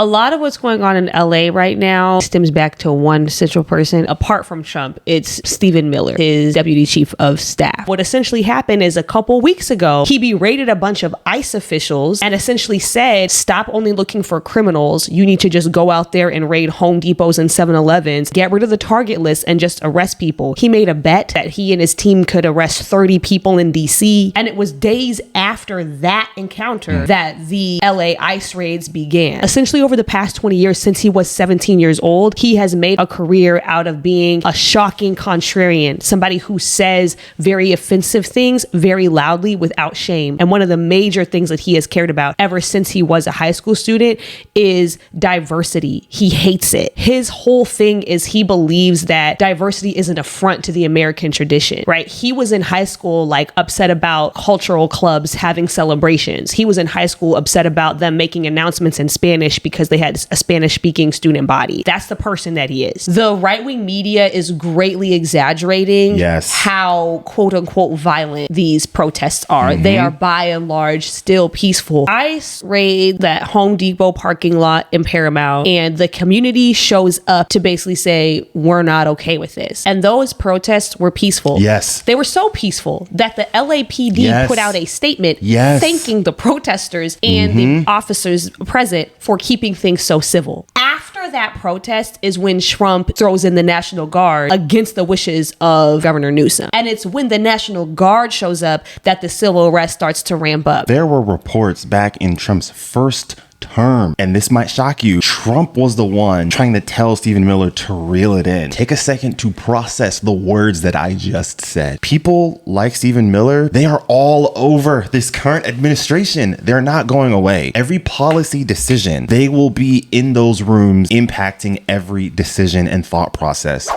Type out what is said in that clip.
A lot of what's going on in LA right now stems back to one central person. Apart from Trump, it's Stephen Miller, his deputy chief of staff. What essentially happened is a couple weeks ago, he berated a bunch of ICE officials and essentially said, stop only looking for criminals. You need to just go out there and raid Home Depots and 7-Elevens, get rid of the target list and just arrest people. He made a bet that he and his team could arrest 30 people in DC. And it was days after that encounter that the LA ICE raids began. Essentially over the past 20 years, since he was 17 years old, he has made a career out of being a shocking contrarian, somebody who says very offensive things very loudly without shame. And one of the major things that he has cared about ever since he was a high school student is diversity. He hates it. His whole thing is he believes that diversity is an affront to the American tradition, right? He was in high school like upset about cultural clubs having celebrations. He was in high school upset about them making announcements in Spanish because they had a Spanish speaking student body. That's the person that he is. The right-wing media is greatly exaggerating how quote unquote violent these protests are. They are by and large still peaceful. ICE raid that Home Depot parking lot in Paramount and the community shows up to basically say, we're not okay with this. And those protests were peaceful. Yes. They were so peaceful that the LAPD put out a statement thanking the protesters and the officers present for keeping things so civil. After that protest is when Trump throws in the National Guard against the wishes of Governor Newsom. And it's when the National Guard shows up that the civil unrest starts to ramp up. There were reports back in Trump's first term, and this might shock you, Trump was the one trying to tell Stephen Miller to reel it in. Take a second to process the words that I just said. People like Stephen Miller, they are all over this current administration. They're not going away. Every policy decision, they will be in those rooms impacting every decision and thought process.